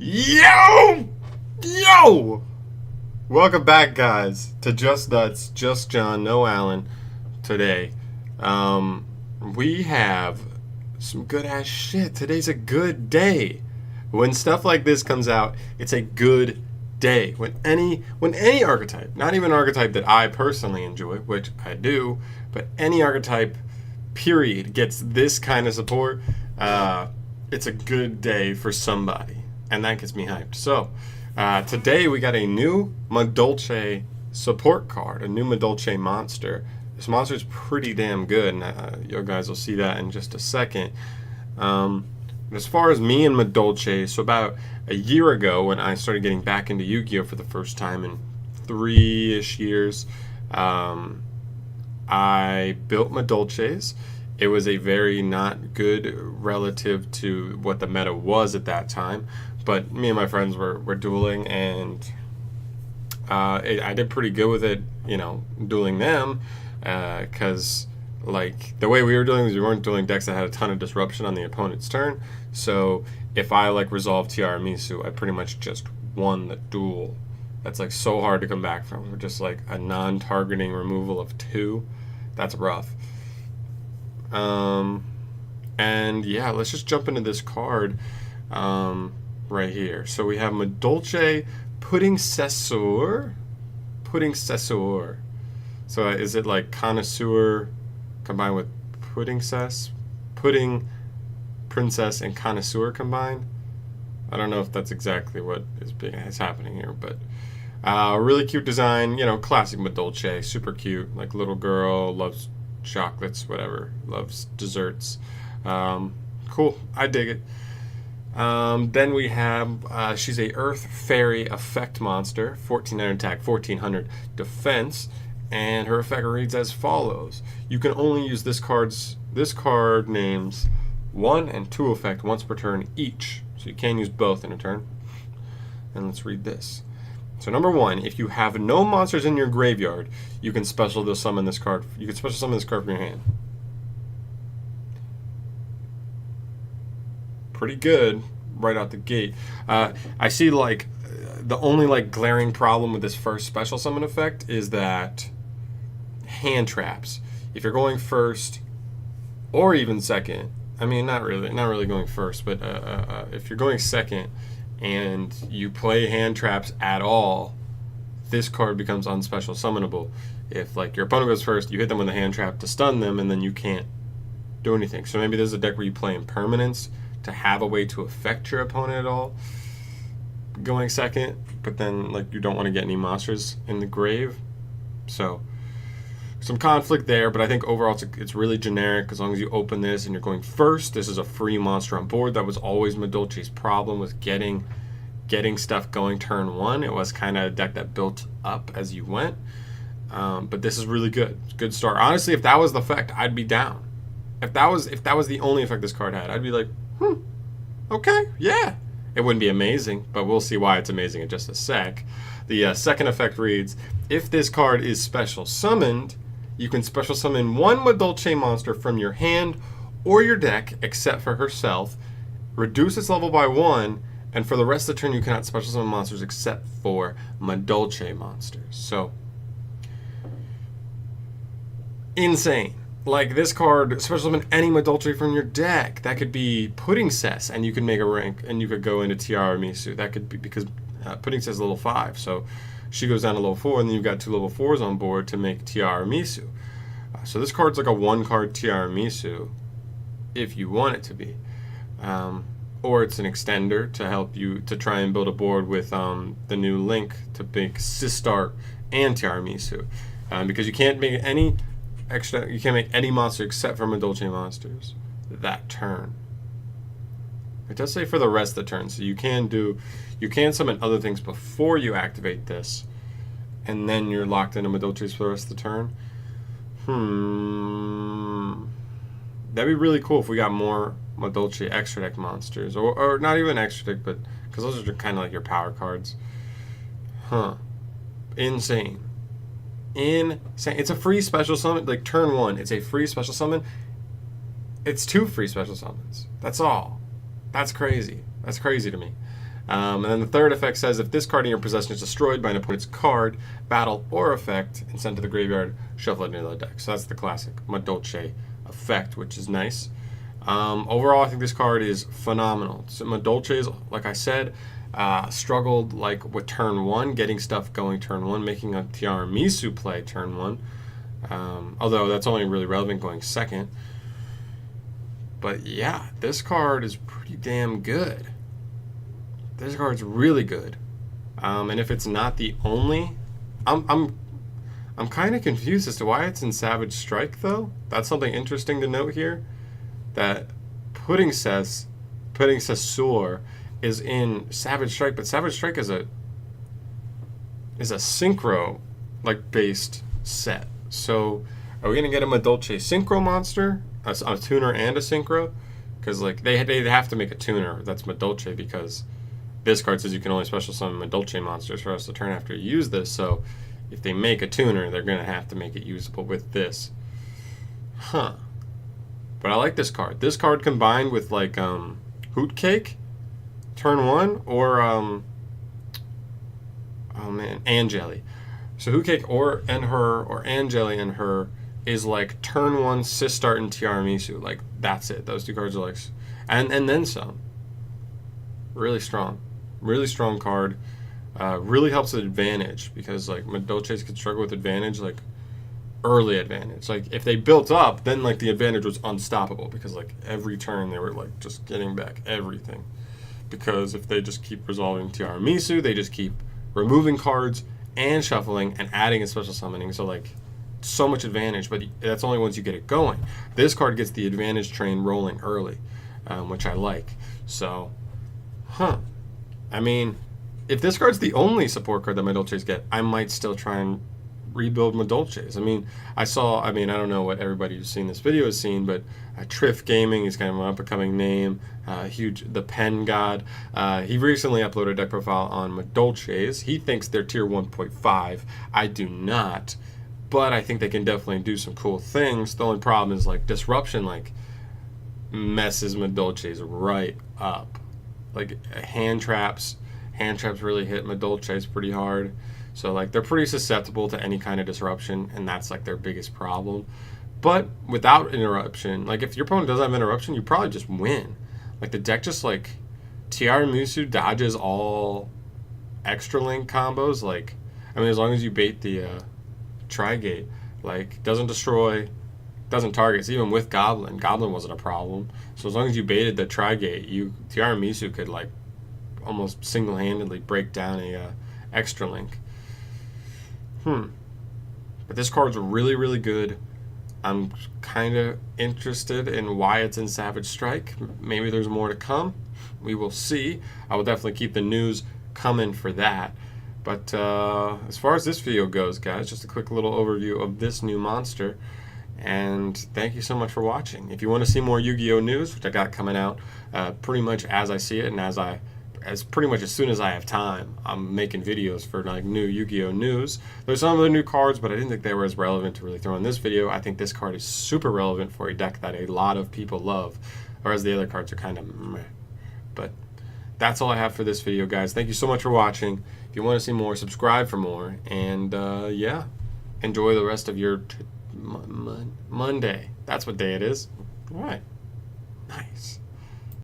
Yo! Yo! Welcome back, guys, to Just Nuts, Just John, no Alan. Today, we have some good-ass shit. Today's a good day. When stuff like this comes out, it's a good day. When any archetype, not even an archetype that I personally enjoy, which I do, but any archetype, period, gets this kind of support, it's a good day for somebody. And that gets me hyped. So, today we got a new Madolche support card, a new Madolche monster. This monster is pretty damn good, and you guys will see that in just a second. As far as me and Madolche, so about a year ago when I started getting back into Yu-Gi-Oh! For the first time in 3-ish years, I built Madolches. It was a very not good relative to what the meta was at that time. But me and my friends were dueling, and I did pretty good with it, dueling them, because like the way we were doing was we weren't dueling decks that had a ton of disruption on the opponent's turn. So if I resolved Tiramisu, I pretty much just won the duel. That's so hard to come back from. Just a non-targeting removal of 2. That's rough. And yeah, let's just jump into this card. Right here. So we have Madolche Pudding Cessor. So is it like Connoisseur combined with Pudding Cess? Pudding Princess and Connoisseur combined? I don't know if that's exactly what is happening here, but really cute design, classic Madolche, super cute, little girl, loves chocolates, whatever, loves desserts. Cool, I dig it. Then we have, she's a Earth Fairy effect monster, 1400 attack, 1400 defense, and her effect reads as follows. You can only use this card names 1 and 2 effect once per turn each, so you can use both in a turn. And let's read this. So number 1, if you have no monsters in your graveyard, you can special summon this card. You can special summon this card from your hand. Pretty good right out the gate. I see the only glaring problem with this first special summon effect is that hand traps. If you're going first or even second, I mean not really going first, but if you're going second and you play hand traps at all, this card becomes unspecial summonable. If your opponent goes first, you hit them with a hand trap to stun them, and then you can't do anything. So maybe there's a deck where you play impermanence to have a way to affect your opponent at all going second, but then you don't want to get any monsters in the grave. So some conflict there, but I think overall it's really generic. As long as you open this and you're going first, this is a free monster on board. That was always Madolche's problem, was getting stuff going turn 1. It was kind of a deck that built up as you went, but this is really good. It's a good start. Honestly, if that was the effect, I'd be down. If that was the only effect this card had, I'd be like, okay, yeah. It wouldn't be amazing, but we'll see why it's amazing in just a sec. The second effect reads, if this card is special summoned, you can special summon 1 Madolche monster from your hand or your deck, except for herself, reduce its level by 1, and for the rest of the turn you cannot special summon monsters except for Madolche monsters. So, insane. This card, special summon any Madolche from your deck. That could be Pudding Cess, and you can make a rank, and you could go into Tiramisu. That could be because Pudding Cess is level 5, so she goes down to level 4, and then you've got 2 level 4s on board to make Tiramisu. So this card's a 1-card Tiramisu, if you want it to be. Or it's an extender to help you to try and build a board with the new Link to make Sistar and Tiramisu. Because you can't make any monster except for Madolche monsters that turn. It does say for the rest of the turn, so you can summon other things before you activate this, and then you're locked into Madolches for the rest of the turn. That'd be really cool if we got more Madolche extra deck monsters, or not even extra deck, but because those are kind of your power cards. Insane. It's a free special summon. Turn 1, it's a free special summon. It's 2 free special summons. That's all. That's crazy. That's crazy to me. And then the third effect says, if this card in your possession is destroyed by an opponent's card, battle, or effect, and sent to the graveyard, shuffle it into the deck. So that's the classic Madolche effect, which is nice. Overall, I think this card is phenomenal. So Madolche is, like I said, struggled like with turn 1, getting stuff going turn 1, making a Tiramisu play turn 1. Although that's only really relevant going second. But yeah, this card is pretty damn good. This card's really good. And if it's not the only, I'm kind of confused as to why it's in Savage Strike though. That's something interesting to note here. That Pudding Sessor is in Savage Strike, but Savage Strike is a synchro like based set. So are we gonna get a Madolche synchro monster, a tuner and a synchro? Because like they have to make a tuner that's Madolche, because this card says you can only special summon Madolche monsters for us to turn after you use this. So if they make a tuner, they're gonna have to make it usable with this. Huh. But I like this card. This card combined with like Hoot Cake, turn 1, or oh man, Angeli. So Hoot Cake or Angeli and her is like turn 1 Sistart and Tiramisu. Like that's it. Those two cards are like, and then some. Really strong card. Really helps with advantage, because like Madolches could struggle with advantage, like early advantage. Like if they built up, then like the advantage was unstoppable, because like every turn they were like just getting back everything. Because if they just keep resolving Tiramisu, they just keep removing cards and shuffling and adding a special summoning. So like so much advantage, but that's only once you get it going. This card gets the advantage train rolling early, which I like. So, I mean, if this card's the only support card that Madolches get, I might still try and rebuild Madolches. I mean, I don't know what everybody who's seen this video has seen, but Triff Gaming is kind of an up-and-coming name, the Pen God. He recently uploaded a deck profile on Madolches. He thinks they're tier 1.5. I do not, but I think they can definitely do some cool things. The only problem is like disruption, like messes Madolches right up. Like hand traps really hit Madolches pretty hard. So like they're pretty susceptible to any kind of disruption, and that's like their biggest problem. But without interruption, like if your opponent doesn't have interruption, you probably just win. Like the deck just like Tiramisu dodges all extra link combos. Like I mean, as long as you bait the Tri-Gate, like doesn't destroy, doesn't target. So even with Goblin wasn't a problem. So as long as you baited the Tri-Gate, Tiramisu could like almost single-handedly break down a extra link. But this card's really, really good. I'm kind of interested in why it's in Savage Strike. Maybe there's more to come. We will see. I will definitely keep the news coming for that. But as far as this video goes, guys, just a quick little overview of this new monster. And thank you so much for watching. If you want to see more Yu-Gi-Oh! News, which I got coming out pretty much as I see it, and as pretty much as soon as I have time, I'm making videos for like new Yu-Gi-Oh! News. There's some other new cards, but I didn't think they were as relevant to really throw in this video. I think this card is super relevant for a deck that a lot of people love, whereas the other cards are kind of meh. But that's all I have for this video, guys. Thank you so much for watching. If you want to see more, subscribe for more. And yeah, enjoy the rest of your Monday. That's what day it is. All right. Nice.